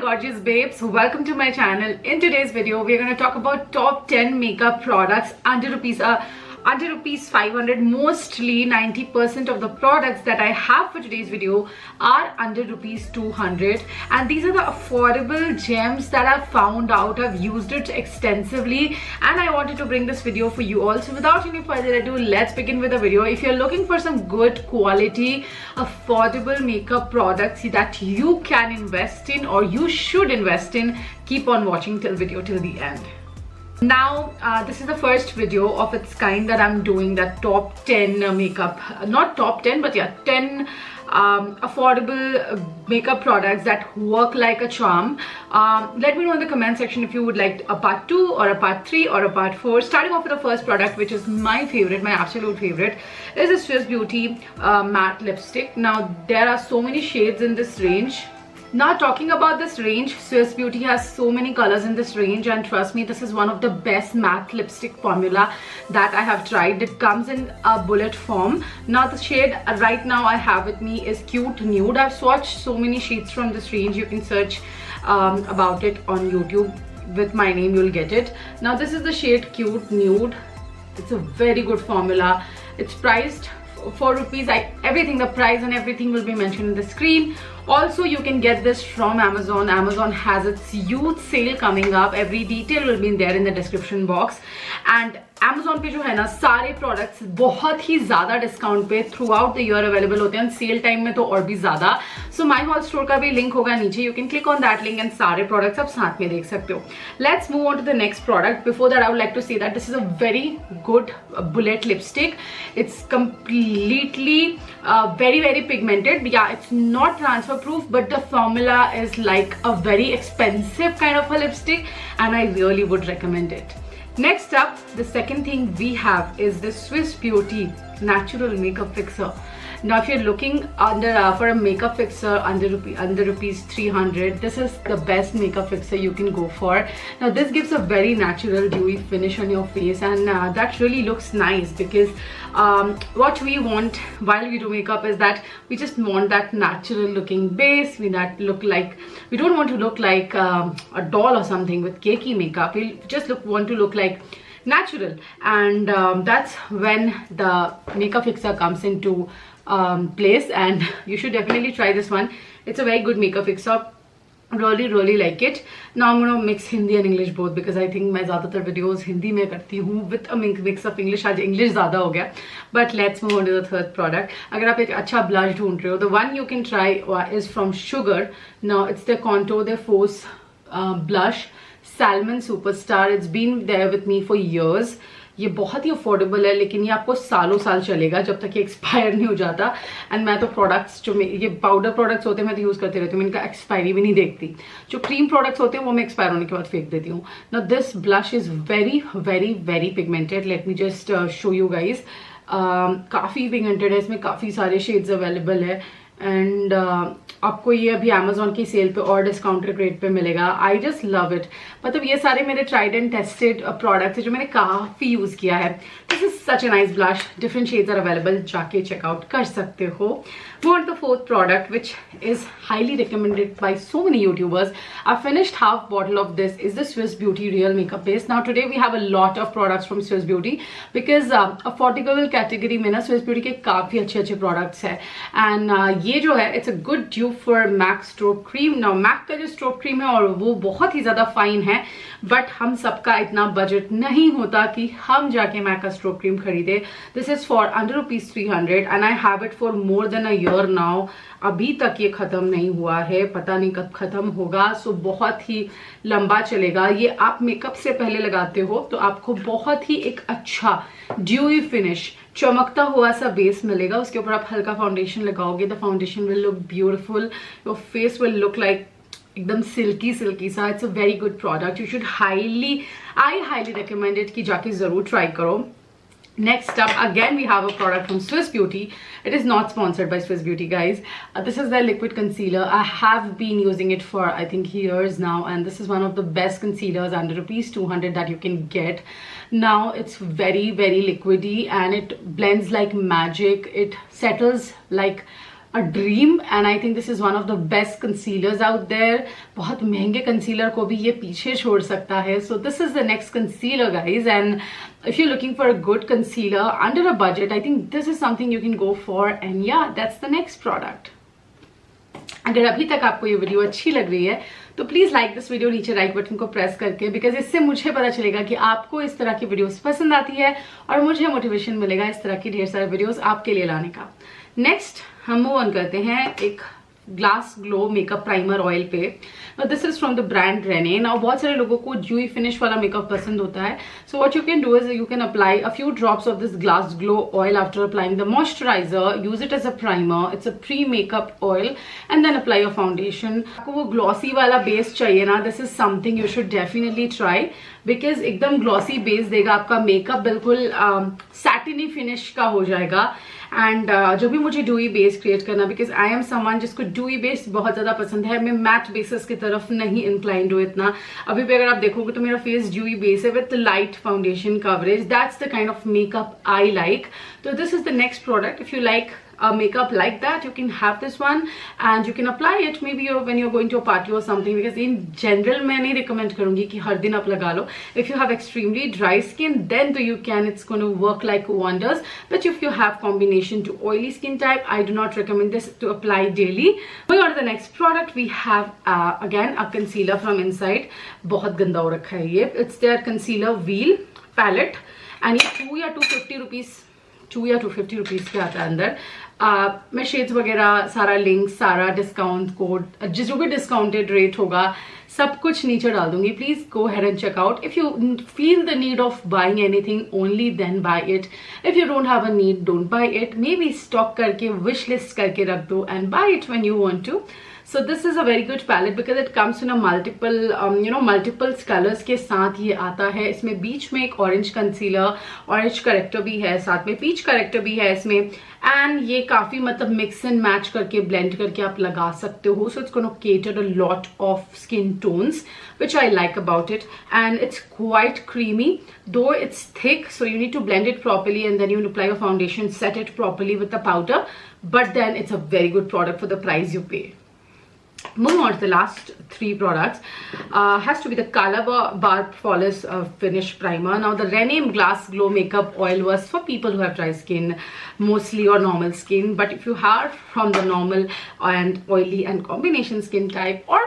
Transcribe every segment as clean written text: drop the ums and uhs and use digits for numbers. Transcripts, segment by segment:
gorgeous babes, welcome to my channel. In today's video we're going to talk about top 10 makeup products under rupees 500. Mostly 90% of the products that I have for today's video are under rupees 200, and these are the affordable gems that I've found out. I've used it extensively and I wanted to bring this video for you all. So without any further ado, let's begin with the video. If you're looking for some good quality affordable makeup products that you can invest in or you should invest in, keep on watching till the end. Now this is the first video of its kind that I'm doing, that top 10 makeup, not top 10 but yeah, 10 affordable makeup products that work like a charm. Let me know in the comment section if you would like a part 2 or a part 3 or a part 4. Starting off with the first product, which is my favorite, my absolute favorite, is a Swiss Beauty matte lipstick. Now there are so many shades in this range. Now talking about this range, Swiss Beauty has so many colors in this range, and trust me, this is one of the best matte lipstick formula that I have tried. It comes in a bullet form. Now the shade right now I have with me is Cute Nude. I've swatched so many shades from this range. You can search about it on YouTube with my name, you'll get it. Now this is the shade Cute Nude. It's a very good formula. It's priced for rupees. Everything, the price and everything will be mentioned in the screen. Also, you can get this from Amazon. Amazon has its huge sale coming up. Every detail will be there in the description box. And Amazon पे जो है ना, सारे products बहुत ही ज़्यादा discount पे throughout the year available होते हैं, sale time में तो और भी ज़्यादा. So my haul store का भी link होगा नीचे. You can click on that link and सारे products आप साथ में देख सकते हो. Let's move on to the next product. Before that, I would like to say that this is a very good bullet lipstick. It's completely very pigmented. Yeah, it's not transfer proof, but the formula is like a very expensive kind of a lipstick, and I really would recommend it. Next up, the second thing we have is the Swiss Beauty Natural Makeup Fixer. Now if you're looking for a makeup fixer under rupees 300, this is the best makeup fixer you can go for. Now this gives a very natural dewy finish on your face, and that really looks nice, because what we want while we do makeup is that we just want that natural looking base. We don't want to look like a doll or something with cakey makeup. We just want to look like natural, and that's when the makeup fixer comes into place, and you should definitely try this one. It's a very good makeup fixer. Really like it. Now I'm gonna mix Hindi and English both, because I think मैं ज़्यादातर videos Hindi में करती हूँ with a mix of English. आज English ज़्यादा हो गया. But let's move on to the third product. अगर आप एक अच्छा blush ढूंढ रहे हो, the one you can try is from Sugar. Now it's the Contour de Force blush Salmon Superstar. It's been there with me for years. ये बहुत ही affordable है, लेकिन ये आपको सालों साल चलेगा जब तक ये एक्सपायर नहीं हो जाता. एंड मैं तो प्रोडक्ट्स जो ये पाउडर प्रोडक्ट्स होते हैं मैं तो यूज़ करते रहती हूँ, मैं इनका एक्सपायरी भी नहीं देखती. जो क्रीम प्रोडक्ट्स होते हैं वो मैं एक्सपायर होने के बाद फेंक देती हूँ. Now this blush is very pigmented. Let me just show you guys. काफ़ी पिगमेंटेड है, इसमें काफ़ी सारे शेड्स अवेलेबल है, एंड आपको ये अभी Amazon की सेल पे और डिस्काउंटेड रेट पे मिलेगा. I just love it. मतलब ये सारे मेरे ट्राइड एंड टेस्टेड प्रोडक्ट्स है जो मैंने काफ़ी यूज़ किया है. This is such a nice blush. Different shades are available, जाके चेकआउट कर सकते हो. Move on to the fourth product, which is highly recommended by so many YouTubers. I finished half bottle of this. Is the Swiss Beauty Real Makeup Base. Now today we have a lot of products from Swiss Beauty, because affordable category में ना Swiss Beauty के काफ़ी अच्छे products है. And ये जो है, it's a good dupe for MAC Stroke Cream. Now MAC का जो Stroke Cream है और वो बहुत ही ज़्यादा फाइन है, बट हम सबका इतना बजट नहीं होता कि हम जाके MAC का Stroke Cream खरीदे. This is for under rupees 300 and I have it for more than a year now. अभी तक ये ख़त्म नहीं हुआ है, पता नहीं कब ख़त्म होगा. सो बहुत ही लंबा चलेगा. ये आप मेकअप से पहले लगाते हो तो आपको बहुत ही एक अच्छा ड्यूई फिनिश, चमकता हुआ सा बेस मिलेगा. उसके ऊपर आप हल्का फाउंडेशन लगाओगे, the foundation will look beautiful. Your face will look like एकदम सिल्की सा. It's a very good product. You should highly recommend it कि जाके ज़रूर ट्राई करो. Next up, again we have a product from Swiss Beauty. It is not sponsored by Swiss Beauty, guys. This is their liquid concealer. I have been using it for I think years now, and this is one of the best concealers under rupees 200 that you can get. Now it's very liquidy and it blends like magic. It settles like a dream and I think this is one of the best concealers out there. बहुत महंगे concealer को भी ये पीछे छोड़ सकता है. So this is the next concealer guys, and if you're looking for a good concealer under a budget, I think this is something you can go for. And yeah, that's the next product. अगर अभी तक आपको ये video अच्छी लग रही है तो प्लीज लाइक दिस वीडियो, नीचे लाइक बटन को प्रेस करके, बिकॉज इससे मुझे पता चलेगा कि आपको इस तरह की वीडियोस पसंद आती है और मुझे मोटिवेशन मिलेगा इस तरह की ढेर सारे वीडियोस आपके लिए लाने का. नेक्स्ट हम मूव ऑन करते हैं एक glass glow makeup primer oil पे. This is from the brand Renee. Now बहुत सारे लोगों को ड्यूई फिनिश वाला मेकअप पसंद होता है. So what you can do is you can apply a few drops of this glass glow oil after applying the moisturizer. Use it as a primer. It's a pre makeup oil and then apply your foundation. आपको वो glossy वाला base चाहिए ना, this is something you should definitely try, because एकदम glossy base देगा आपका makeup, बिल्कुल सैटिनी finish का हो जाएगा. एंड जो भी मुझे ड्यूई बेस क्रिएट करना, बिकॉज आई एम समवन जिसको ड्यूई बेस बहुत ज्यादा पसंद है. मैं मैट बेसिस की तरफ नहीं इंक्लाइंड हूँ इतना. अभी भी अगर आप देखोगे तो मेरा फेस ड्यूई बेस है with light foundation coverage. That's the kind of makeup I like. तो this is the next product. If you like makeup like that, you can have this one and you can apply it maybe when you're going to a party or something, because in general मैं नहीं recommend करूँगी कि हर दिन आप लगा लो. If you have extremely dry skin then तो you can, it's going to work like wonders. But if you have combination to oily skin type, I do not recommend this to apply daily. Moving on to the next product, we have again a concealer from Inside. बहुत गंदा हो रखा है ये. It's their concealer wheel palette and ये 2 या 250 rupees के आता है अंदर. मैं शेड्स वगैरह सारा लिंक, सारा डिस्काउंट कोड, जो भी डिस्काउंटेड रेट होगा सब कुछ नीचे डाल दूंगी. Please go ahead and check out. If you feel the need of buying anything only then buy it. If you don't have a need don't buy it. Maybe stock करके wish list करके रख दो and buy it when you want to. So this is a very good palette because it comes in a multiple colors के साथ ये आता है. इसमें बीच में एक ऑरेंज कंसीलर, ऑरेंज करेक्टर भी है, साथ में पीच करेक्टर भी है इसमें. एंड ये काफी मतलब मिक्स एंड मैच करके ब्लेंड करके आप लगा सकते हो. So it's gonna cater a lot of skin tones which I like about it, and it's quite creamy though it's thick, so you need to blend it properly and then you apply your foundation, set it properly with the powder, but then it's a very good product for the price you pay. Moving on to the last 3 products, has to be the Bar Flawless Finish Primer. Now the Rene Glass Glow Makeup Oil was for people who have dry skin mostly or normal skin, but if you are from the normal and oily and combination skin type or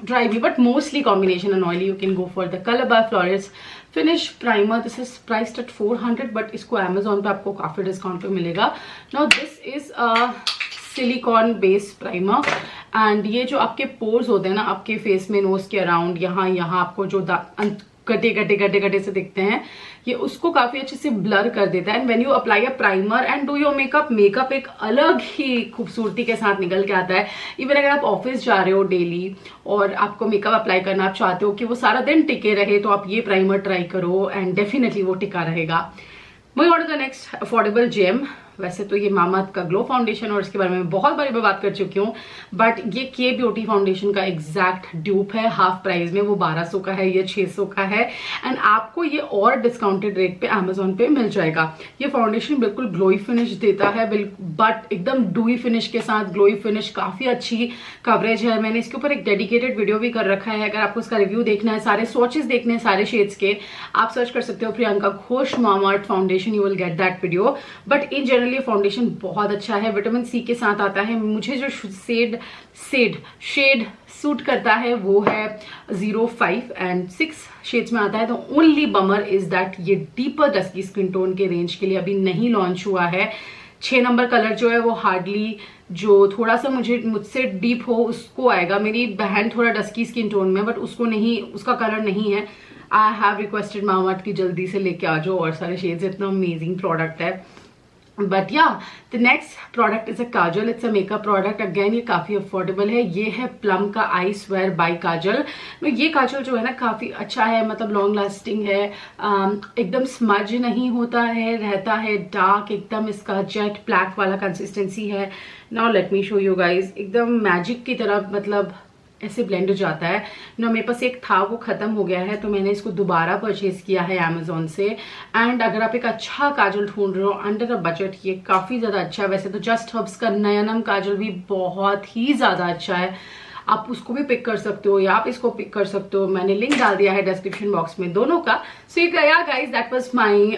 dry, but mostly combination and oily, you can go for the Bar Flawless Finish Primer. This is priced at 400 but इसको Amazon पे आपको काफी discount पे मिलेगा. Now this is a silicon base primer and ये जो आपके pores होते हैं ना आपके फेस में, नोज के अराउंड, यहाँ आपको जो गड्ढे से दिखते हैं, ये उसको काफी अच्छे से ब्लर कर देता है. And when you apply a primer and do your makeup एक अलग ही खूबसूरती के साथ निकल के आता है. इवन अगर आप ऑफिस जा रहे हो डेली और आपको मेकअप अप्लाई करना, आप चाहते हो कि वो सारा दिन टिके रहे, तो आप ये प्राइमर ट्राई करो एंड डेफिनेटली वो टिका रहेगा. Moving on to the next affordable gem. वैसे तो ये मामाअर्थ का ग्लो फाउंडेशन और इसके बारे में बहुत बारी मैं बात कर चुकी हूँ, बट ये के ब्यूटी फाउंडेशन का एग्जैक्ट ड्यूप है. हाफ प्राइस में वो 1200 का है, ये 600 का है. एंड आपको ये और डिस्काउंटेड रेट पे अमेजोन पे मिल जाएगा. ये फाउंडेशन बिल्कुल ग्लोई फिनिश देता है, बट एकदम डूई फिनिश के साथ ग्लोई फिनिश, काफी अच्छी कवरेज है. मैंने इसके ऊपर एक डेडिकेटेड वीडियो भी कर रखा है. अगर आपको इसका रिव्यू देखना है, सारे स्वॉचेस देखने हैं सारे शेड्स के, आप सर्च कर सकते हो Priyanka Ghosh Mamaearth foundation, you will get that video. But in general ये फाउंडेशन बहुत अच्छा है, विटामिन सी के साथ आता है. मुझे जो शेड सूट करता है वो है 05 एंड 6 शेड्स में आता है. तो ओनली बमर इज दैट ये डीपर डस्की स्किन टोन के रेंज के लिए अभी नहीं लॉन्च हुआ है. 6 नंबर कलर जो है वो हार्डली, जो थोड़ा सा मुझसे डीप हो उसको आएगा. मेरी बहन थोड़ा डस्की स्किन टोन में, बट उसको नहीं, उसका कलर नहीं है. आई हैव रिक्वेस्टेड मामाअर्थ की जल्दी से लेके आ जाओ और सारे शेड्स. इतना अमेजिंग प्रोडक्ट है. बट या the next product is a Kajal. It's a makeup product. Again ये काफी अफोर्डेबल है. ये है प्लम का आई स्वेयर बाय काजल. ये काजल जो है ना काफी अच्छा है, मतलब लॉन्ग लास्टिंग है, एकदम स्मज नहीं होता है, रहता है डार्क, एकदम इसका जेट ब्लैक वाला कंसिस्टेंसी है. Now let me show you guys. एकदम मैजिक की तरह, मतलब ऐसे ब्लेंड हो जाता है ना। मेरे पास एक था वो खत्म हो गया है, तो मैंने इसको दोबारा परचेज किया है अमेजोन से। एंड अगर आप एक अच्छा काजल ढूंढ रहे हो अंडर अ बजट, ये काफी ज्यादा अच्छा है। वैसे तो जस्ट हर्ब्स का नयनम काजल भी बहुत ही ज्यादा अच्छा है, आप उसको भी पिक कर सकते हो या आप इसको पिक कर सकते हो। मैंने लिंक डाल दिया है डिस्क्रिप्शन बॉक्स में दोनों का। सो yeah guys that was my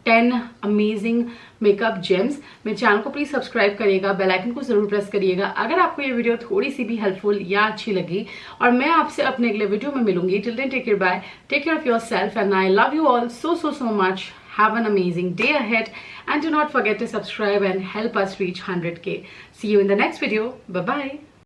10 amazing makeup James. मेरे चैनल को प्लीज सब्सक्राइब करिएगा, बेल आइकन को जरूर प्रेस करिएगा अगर आपको ये वीडियो थोड़ी सी भी हेल्पफुल या अच्छी लगी। और मैं आपसे अपने अगले वीडियो में मिलूंगी। Till then take care, bye, take care of yourself and I love you all so much. Have an amazing day ahead and do not forget to subscribe and help us reach 100K. See you in the next video. Bye bye.